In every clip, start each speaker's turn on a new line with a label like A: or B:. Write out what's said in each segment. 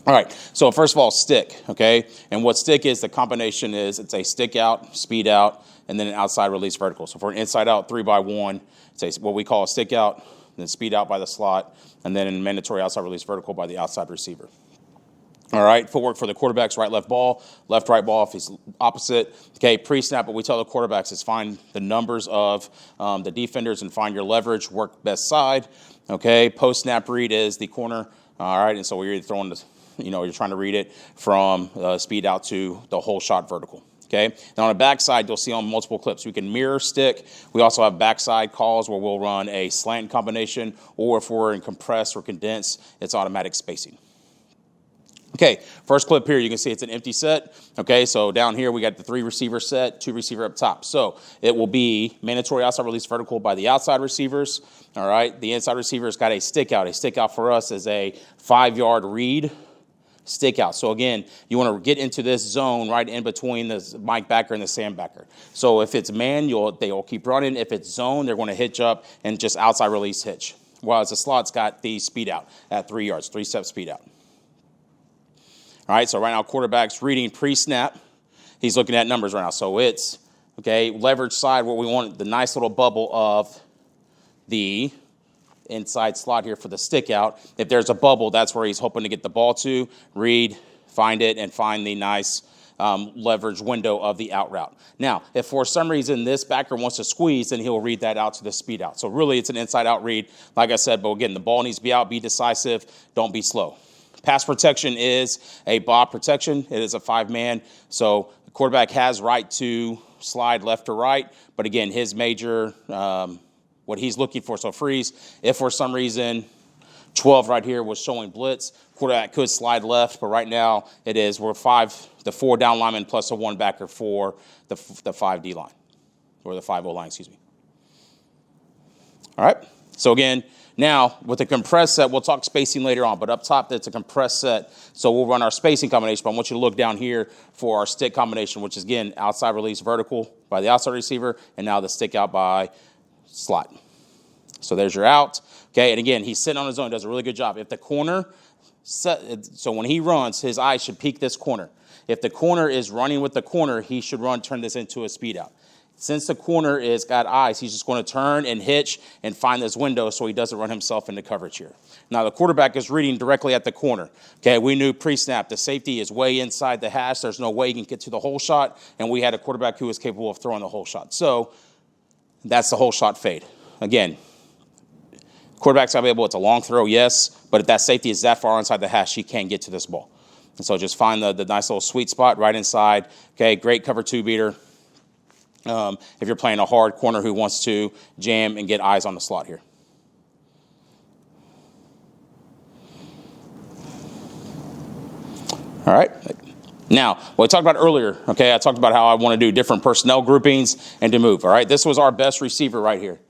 A: All right, so first of all, stick, okay? And what stick is, the combination is it's a stick out, speed out, and then an outside release vertical. So for an inside out 3x1, it's what we call a stick out, then speed out by the slot, and then a mandatory outside release vertical by the outside receiver. All right, footwork for the quarterbacks, right, left, right ball if he's opposite. Okay, pre-snap, what we tell the quarterbacks is find the numbers of the defenders and find your leverage, work best side. Okay, post-snap read is the corner. All right, and so we're either throwing the, you're trying to read it from speed out to the whole shot vertical. Okay. Now on the backside, you'll see on multiple clips, we can mirror stick. We also have backside calls where we'll run a slant combination, or if we're in compress or condense, it's automatic spacing. Okay, first clip here, you can see it's an empty set. Okay, so down here we got the 3 receiver set, 2 receiver up top. So it will be mandatory outside release vertical by the outside receivers. All right, the inside receiver's got a stick out. A stick out for us is a 5-yard read. Stick out. So again, you want to get into this zone right in between the Mike backer and the Sam backer. So if it's man, they will keep running. If it's zone, they're going to hitch up and just outside release hitch. Whereas the slot's got the speed out at 3 yards, 3-step speed out. All right, so right now quarterback's reading pre-snap. He's looking at numbers right now. So it's, okay, leverage side where we want the nice little bubble of the inside slot here for the stick out. If there's a bubble, that's where he's hoping to get the ball to, read, find it, and find the nice leverage window of the out route. Now, if for some reason this backer wants to squeeze, then he'll read that out to the speed out. So really it's an inside out read, like I said, but again, the ball needs to be out, be decisive, don't be slow. Pass protection is a Bob protection. It is a 5-man. So the quarterback has right to slide left to right, but again, his major what he's looking for. So freeze, if for some reason 12 right here was showing blitz, quarterback could slide left, but right now we're 4 down linemen plus a 1 backer for the 5 D line, or the 5 O line, excuse me. All right, so again, now with the compressed set, we'll talk spacing later on, but up top, it's a compressed set. So we'll run our spacing combination, but I want you to look down here for our stick combination, which is again, outside release vertical by the outside receiver, and now the stick out by slot. So there's your out. Okay, and again, he's sitting on his own, does a really good job. If the corner, so when he runs, his eyes should peek this corner. If the corner is running with the corner, he should turn this into a speed out. Since the corner is got eyes, he's just going to turn and hitch and find this window so he doesn't run himself into coverage here. Now, the quarterback is reading directly at the corner. Okay, we knew pre-snap the safety is way inside the hash. There's no way he can get to the hole shot, and we had a quarterback who was capable of throwing the hole shot. So that's the hole shot fade. Again, quarterback's got to be able, it's a long throw, yes, but if that safety is that far inside the hash, he can't get to this ball. And so just find the nice little sweet spot right inside. Okay, great cover 2 beater. If you're playing a hard corner who wants to jam and get eyes on the slot here. All right. Now, what I talked about earlier, okay, I talked about how I want to do different personnel groupings and to move, all right? This was our best receiver right here.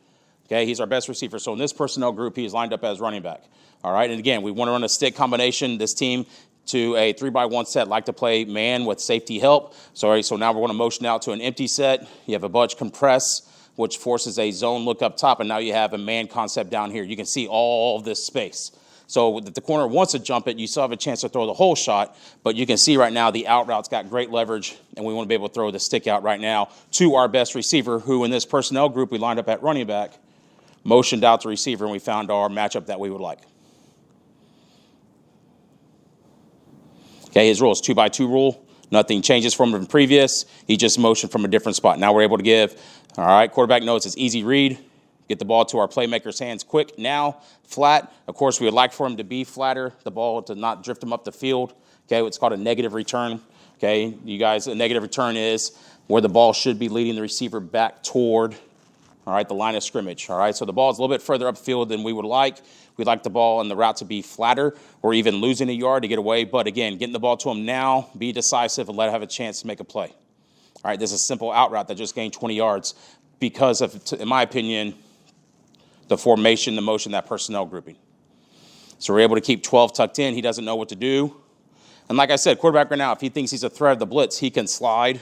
A: Okay, he's our best receiver. So in this personnel group, he is lined up as running back. All right, and again, we want to run a stick combination. This team to a 3x1 set like to play man with safety help. So now we're going to motion out to an empty set. You have a bunch compress, which forces a zone look up top, and now you have a man concept down here. You can see all of this space. So if the corner wants to jump it, you still have a chance to throw the whole shot, but you can see right now the out route's got great leverage, and we want to be able to throw the stick out right now to our best receiver, who in this personnel group we lined up at running back, motioned out the receiver, and we found our matchup that we would like. Okay, his rule is 2x2 rule. Nothing changes from the previous. He just motioned from a different spot. Now we're able to give, all right, quarterback knows it's easy read. Get the ball to our playmaker's hands quick. Now, flat. Of course, we would like for him to be flatter, the ball to not drift him up the field. Okay, what's called a negative return. Okay, you guys, a negative return is where the ball should be leading the receiver back toward, all right, the line of scrimmage. All right, so the ball is a little bit further upfield than we would like. We'd like the ball and the route to be flatter or even losing a yard to get away. But again, getting the ball to him now, be decisive, and let him have a chance to make a play. All right, this is a simple out route that just gained 20 yards because of, in my opinion, the formation, the motion, that personnel grouping. So we're able to keep 12 tucked in. He doesn't know what to do. And like I said, quarterback right now, if he thinks he's a threat of the blitz, he can slide.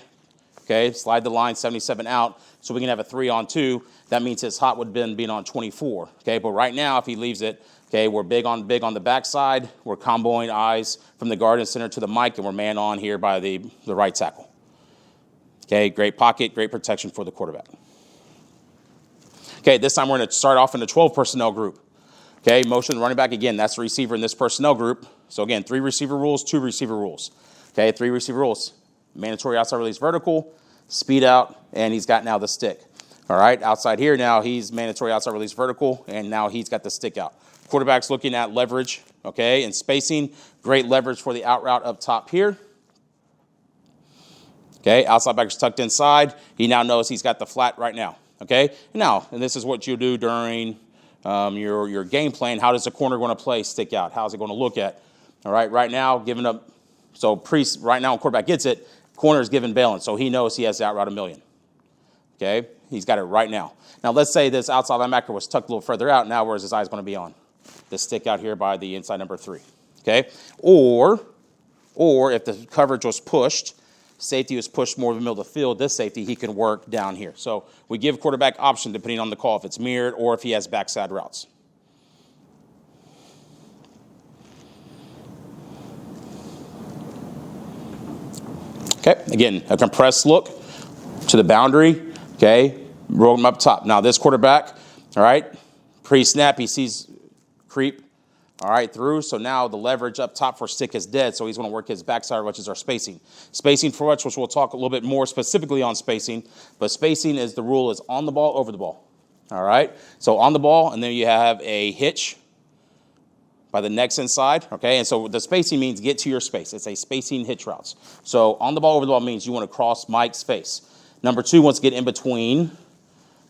A: Okay, slide the line 77 out so we can have a 3-on-2. That means his hot would have been being on 24. Okay, but right now, if he leaves it Okay, we're big on the backside. We're comboing eyes from the guard and center to the mic, and we're man on here by the right tackle. Okay, great pocket, great protection for the quarterback. Okay, this time we're going to start off in the 12 personnel group. Okay, motion running back again. That's the receiver in this personnel group. So again, 3 receiver rules, 2 receiver rules. Okay, 3 receiver rules. Mandatory outside release vertical, speed out, and he's got now the stick. All right, outside here now he's mandatory outside release vertical, and now he's got the stick out. Quarterback's looking at leverage, okay, and spacing. Great leverage for the out route up top here. Okay, outside backer's tucked inside. He now knows he's got the flat right now, okay? Now, and this is what you do during your game plan. How does the corner going to play stick out? How's it going to look at? All right, right now, giving up. So right now when quarterback gets it, corner is given balance, so he knows he has to out route a million. Okay, he's got it right now. Now, let's say this outside linebacker was tucked a little further out. Now, where's his eyes going to be on? The stick out here by the inside number 3. Okay, or if the coverage was pushed, safety was pushed more to the middle of the field, this safety, he can work down here. So we give quarterback option depending on the call, if it's mirrored or if he has backside routes. Okay, again, a compressed look to the boundary, okay, roll him up top. Now this quarterback, all right, pre-snap, he sees creep, all right, through. So now the leverage up top for stick is dead, so he's going to work his backside, which is our spacing. Spacing for which we'll talk a little bit more specifically on spacing, but spacing is the rule is on the ball, over the ball, all right? So on the ball, and then you have a hitch by the next inside, okay? And so the spacing means get to your space. It's a spacing hitch routes. So on the ball, over the ball means you want to cross Mike's face. Number 2 wants to get in between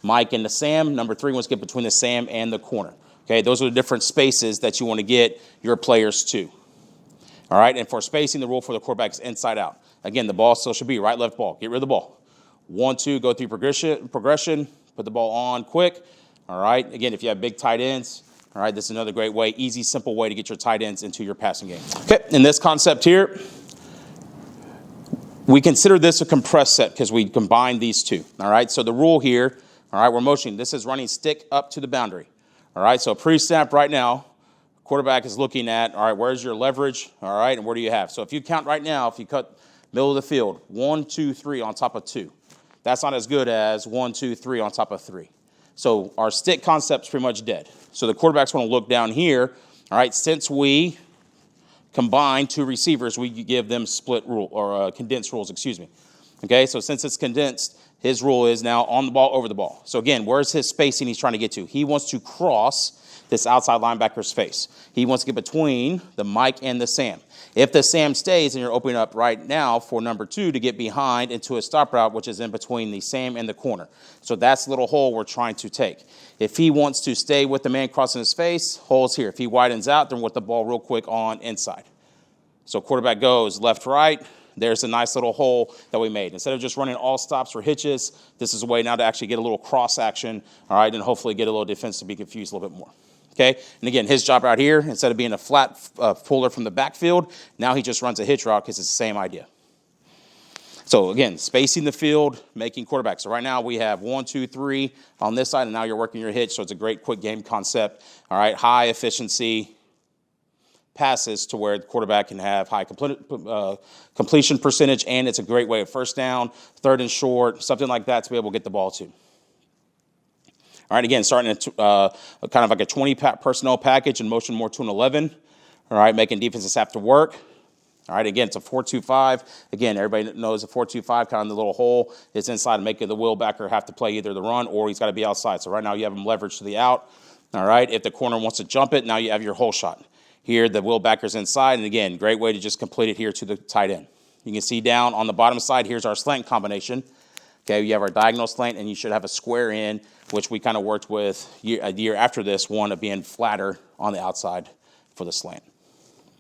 A: Mike and the Sam. Number 3 wants to get between the Sam and the corner. Okay, those are the different spaces that you want to get your players to. All right, and for spacing, the rule for the quarterback is inside out. Again, the ball still should be right, left ball. Get rid of the ball. 1, 2, go through progression, put the ball on quick. All right, again, if you have big tight ends, all right, this is another great way, easy, simple way to get your tight ends into your passing game. Okay, in this concept here, we consider this a compressed set because we combine these two. All right, so the rule here, all right, we're motioning. This is running stick up to the boundary. All right, so pre-snap right now, quarterback is looking at, all right, where's your leverage? All right, and where do you have? So if you count right now, if you cut middle of the field, 1, 2, 3 on top of 2. That's not as good as 1, 2, 3 on top of 3. So our stick concept's pretty much dead. So the quarterback's going to look down here. All right, since we combine 2 receivers, we give them split rule, or condensed rules, excuse me. Okay, so since it's condensed, his rule is now on the ball, over the ball. So again, where's his spacing he's trying to get to? He wants to cross this outside linebacker's face. He wants to get between the Mike and the Sam. If the Sam stays, and you're opening up right now for number 2 to get behind into a stop route, which is in between the Sam and the corner. So that's the little hole we're trying to take. If he wants to stay with the man crossing his face, hole's here. If he widens out, then with the ball real quick on inside. So quarterback goes left, right. There's a nice little hole that we made. Instead of just running all stops or hitches, this is a way now to actually get a little cross action, all right, and hopefully get a little defense to be confused a little bit more. Okay, and again, his job out here, instead of being a flat puller from the backfield, now he just runs a hitch route because it's the same idea. So again, spacing the field, making quarterbacks. So right now we have 1, 2, 3 on this side, and now you're working your hitch, so it's a great quick game concept. All right, high efficiency passes to where the quarterback can have high completion percentage, and it's a great way of first down, 3rd and short, something like that to be able to get the ball to. All right, again, starting at kind of like a 20 personnel package and motion more to an 11. All right, making defenses have to work. All right, again, it's a 4-2-5. Again, everybody knows a 4-2-5, kind of the little hole is inside, and making the will backer have to play either the run or he's got to be outside. So right now you have him leveraged to the out. All right, if the corner wants to jump it, now you have your hole shot. Here, the will backer's inside, and again, great way to just complete it here to the tight end. You can see down on the bottom side, here's our slant combination. Okay, you have our diagonal slant, and you should have a square in, which we kind of worked with a year after this one of being flatter on the outside for the slant.